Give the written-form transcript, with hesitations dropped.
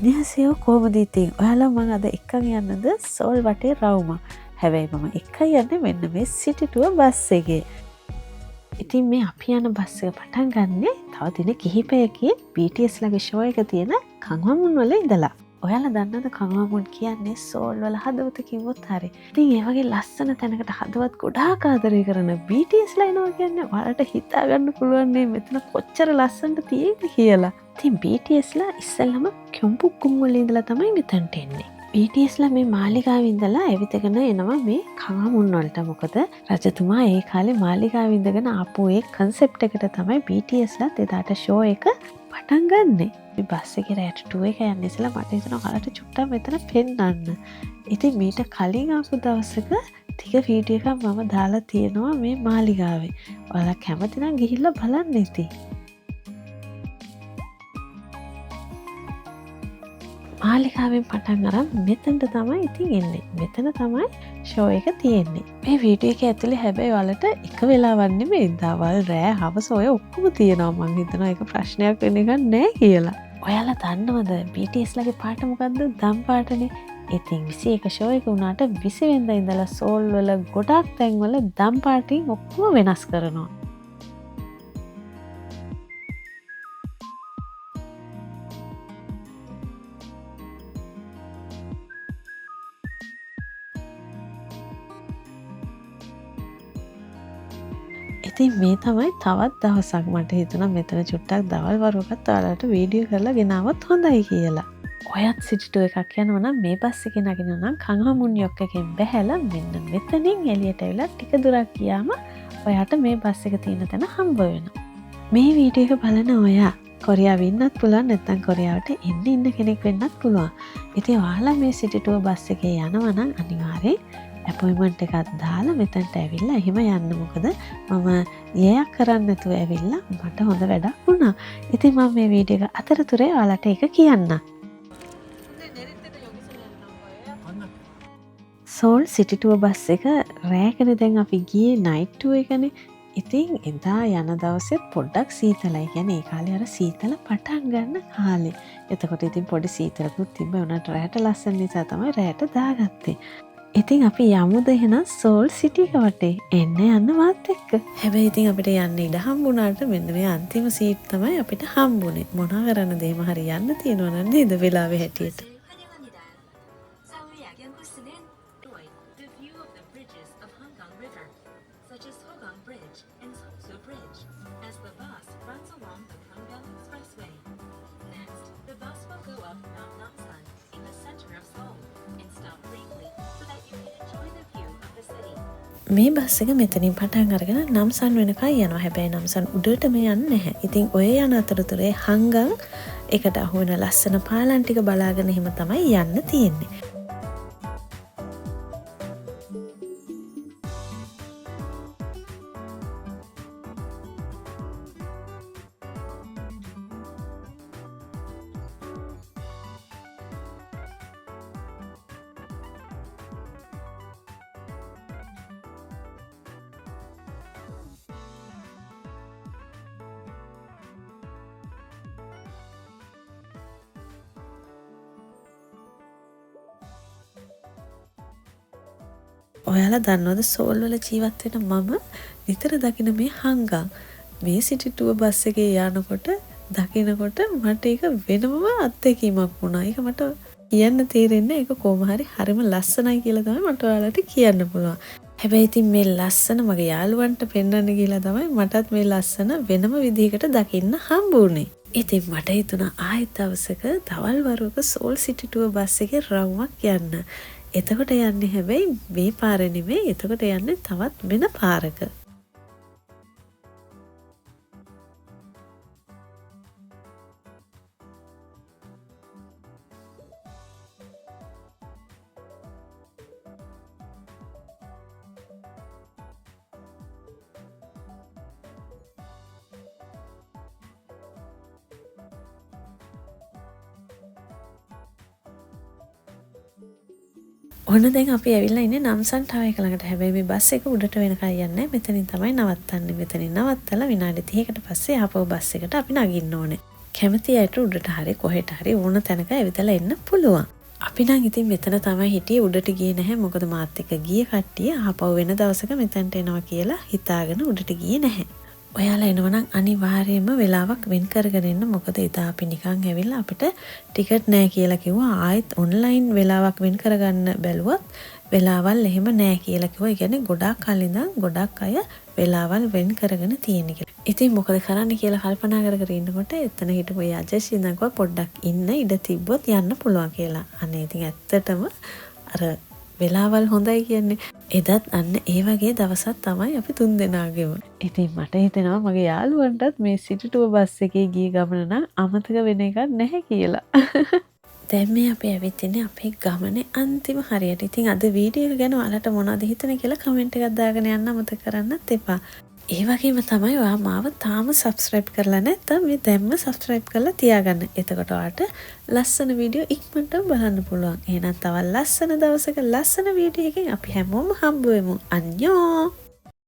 අන්‍යසයෝ කොහොමද ඉතින්? ඔයාලා මම අද එක්කන් යන්නද සෝල් වටේ රවුම. හැබැයි මම එක්කන් යන්නේ මෙන්න මේ සිටි ටුවර් බස් එකේ. ඉතින් මේ අපි යන බස් එක පටන් ගන්නේ තව දින කිහිපයකින් BTS ලගේ ෂෝ එක තියෙන කංගවමුන් වල ඉඳලා. ඔයාලා දන්නවද කංගවමුන් කියන්නේ සෝල් වල හදවත කිව්වොත් හරි. ඉතින් ඒ වගේ ලස්සන තැනකට හදවත් ගොඩාක් ආදරය කරන BTS ලා එනවා කියන්නේ ඔයාලට හිතා ගන්න පුළුවන් නේ මෙතන කොච්චර ලස්සනට තියෙන්නේ කියලා. ඉතින් BTS ලා ඉස්සෙල්ලම කම්පුක්කුම් වල ඉඳලා තමයි මෙතනට එන්නේ. BTS ලා මේ මාලිගාවේ ඉඳලා ඇවිදගෙන එනවා මේ කංගවමුන් වලට. මොකද රජතුමා ඒ කාලේ මාලිගාවේ ඉඳගෙන ආපු ඒ concept එකට තමයි BTS ලා එදාට ෂෝ එක පටන් ගන්නෙ. මේ බස් එකේ රැට 2 එක යන්න ඉස්සලා මට හිතෙනවා ඔයාලට චුට්ටක් මෙතන පෙන්නන්න. ඉතින් මීට කලින් ආපු දවසක ටික වීඩියෝ එකක් මම දාලා තියෙනවා මේ මාලිගාවේ. ඔයාලා කැමති නම් ගිහිල්ලා බලන්න ඉතින්. මාලිකාවෙන් පටන් අරන් මෙතනට තමයි ඉතින් එන්නේ. මෙතන තමයි ෂෝ එක තියෙන්නේ. මේ වීඩියෝ එක ඇතුලේ හැබැයි ඔයාලට එක වෙලාවක් නෙමෙයි දවල් රෑ හවස ඔය ඔක්කොම තියෙනවා. මං හිතනවා ඒක ප්‍රශ්නයක් වෙන්න එකක් නෑ කියලා. ඔයාලා දන්නවද BTS ලගේ පාට මොකද්ද? දම් පාටනේ. ඉතින් 21 ෂෝ එක උනාට 20 වෙනිදා ඉඳලා සෝල් වල ගොඩාක් තැන්වල දම් පාටින් ඔක්කොම වෙනස් කරනවා. ඉතින් මේ තමයි තවත් දවසක් මට හිතුණා මෙතන චුට්ටක් දවල් වරුවකත් ඔයාලට වීඩියෝ කරලා ගෙනාවත් හොඳයි කියලා. ඔයත් සිටි ටුවර් එකක් යනවා නම් මේ බස් එකේ නගිනවා නම් කංගවමුන් යොක් එකෙන් බැහැලා මෙන්න මෙතනින් එළියට ඇවිල්ලා ටික දුරක් ගියාම ඔයාට මේ බස් එක තියෙන තැන හම්බ වෙනවා. මේ වීඩියෝ එක බලන ඔයා කොරියාවේ ඉන්නත් පුළුවන් නැත්නම් කොරියාවට ඉන්න කෙනෙක් වෙන්නත් පුළුවන්. ඉතින් ඔයාලා මේ සිටි ටුවර් බස් එකේ යනවා නම් අනිවාර්යෙන් අපොයින්ට්මන්ට් එකක් දාලා මෙතනට ඇවිල්ලා එහෙම යන්න. මොකද මම යෙයක් කරන්න නැතුව ඇවිල්ලා මට හොඳ වැඩක් වුණා. ඉතින් මම මේ වීඩියෝ එක අතරතුරේ ඔයාලට ඒක කියන්නම්. සෝල් සිටි ටුවර් බස් එක රෑකනේ දැන් අපි ගියේ නයිට් ටුවර් එකනේ. ඉතින් එදා යන දවසේ පොඩ්ඩක් සීතලයි. කියන්නේ ඒ කාලේ අර සීතල පටන් ගන්න කාලේ. එතකොට ඉතින් පොඩි සීතලකුත් තිබ්බ. උනට රෑට ලස්සන නිසා තමයි රෑට දාගත්තේ. ඉතින් අපි යමුද එහෙනම් සෝල් සිටි එක වටේ. එන්න යන්න මාත් එක්ක. හැබැයි ඉතින් අපිට යන්න ඉඩ හම්බුණාට මෙන්න මේ අන්තිම සීට් තමයි අපිට හම්බුනේ. මොනවා කරන්නද එහෙම හරි යන්න තියෙනවා නේද වෙලාවේ හැටියට. මේ බස් එක මෙතනින් පටන් අරගෙන නම්සන් වෙනකන් යනවා. හැබැයි නම්සන් උඩටම යන්නේ නැහැ. ඉතින් ඔය යන අතරතුරේ හංගන් එකට අහු වෙන ලස්සන පාලම් ටික බලාගෙන එහෙම තමයි යන්න තියෙන්නේ. ඔයාලා දන්නවද සෝල් වල ජීවත් වෙන මම නිතර දකින මේ හංගන් මේ සිටි ටුවර් බස් එකේ යනකොට දකිනකොට මට ඒක වෙනම අත්දැකීමක් වුණා. ඒක මට කියන්න තේරෙන්නේ ඒක කොහොම හරි හරිම ලස්සනයි කියලා තමයි මට ඔයාලට කියන්න පුළුවන්. හැබැයි ඉතින් මේ ලස්සන මගේ යාළුවන්ට පෙන්වන්න කියලා තමයි මටත් මේ ලස්සන වෙනම විදිහකට දකින්න හම්බුනේ. ඉතින් මට හිතුණා ආයෙත් දවසක දවල් වරුවක සෝල් සිටි ටුවර් බස් එකේ රවුමක් යන්න. එතකොට යන්නේ හැබැයි මේ පාරේ නෙමෙයි. එතකොට යන්නේ තවත් වෙන පාරක. ඔන්න දැන් අපි ඇවිල්ලා ඉන්නේ නම්සන් ටවර් එක ළඟට. හැබැයි මේ බස් එක උඩට වෙනකන් යන්නේ නැහැ. මෙතනින් තමයි නවත්තන්නේ. මෙතනින් නවත්තලා විනාඩි 30කට පස්සේ ආපහු බස් එකට අපි නගින්න ඕනේ. කැමති අයට උඩට හරි කොහෙට හරි ඕන තැනක ඇවිදලා එන්න පුළුවන්. අපි නම් ඉතින් මෙතන තමයි හිටියේ උඩට ගියේ නැහැ. මොකද මාත් එක්ක ගිය කට්ටිය ආපහු වෙන දවසක මෙතනට එනවා කියලා හිතාගෙන උඩට ගියේ නැහැ. ඔයාලා එනවනම් අනිවාර්යයෙන්ම වෙලාවක් වෙන් කරගෙන එන්න. මොකද ඉතින් අපි නිකන් ඇවිල්ලා අපිට ටිකට් නැහැ කියලා කිව්වා. ආයෙත් ඔන්ලයින් වෙලාවක් වෙන් කරගන්න බැලුවත් වෙලාවල් එහෙම නැහැ කියලා කිව්වා. ඒ කියන්නේ ගොඩාක් කල් ඉඳන් ගොඩක් අය වෙලාවල් වෙන් කරගෙන තියෙන කියලා. ඉතින් මොකද කරන්න කියලා කල්පනා කර ඉන්නකොට එතන හිටපු යජෙසි නංගව පොඩ්ඩක් ඉන්න ඉඩ තිබ්බොත් යන්න පුළුවන් කියලා. අනේ ඉතින් ඇත්තටම අර වෙලාවල් හොඳයි කියන්නේ. එදත් අන්න ඒ වගේ දවසක් තමයි අපි 3 දෙනාගේම. ඉතින් මට හිතෙනවා මගේ යාළුවන්ටත් මේ සිටි ටුවර් බස් එකේ ගිය ගමන නම් අමතක වෙන එකක් නැහැ කියලා. දැන් මේ අපි ඇවිත් ඉන්නේ අපේ ගමනේ අන්තිම හරියට. ඉතින් අද වීඩියෝ එක ගැන ඔයාලට මොනවද හිතෙන්නේ කියලා කමෙන්ට් එකක් දාගෙන යන්න අමතක කරන්නත් එපා. ඒ වගේම තමයි ඔයා මාව තාම සබ්ස්ක්‍රයිබ් කරලා නැත්නම් මේ දැම්ම සබ්ස්ක්‍රයිබ් කරලා තියාගන්න. එතකොට ඔයාට ලස්සන වීඩියෝ ඉක්මනට බලන්න පුළුවන්. එහෙනම් තවත් ලස්සන දවසක ලස්සන වීඩියෝ එකකින් අපි හැමෝම හම්බ වෙමු. අන්‍යෝ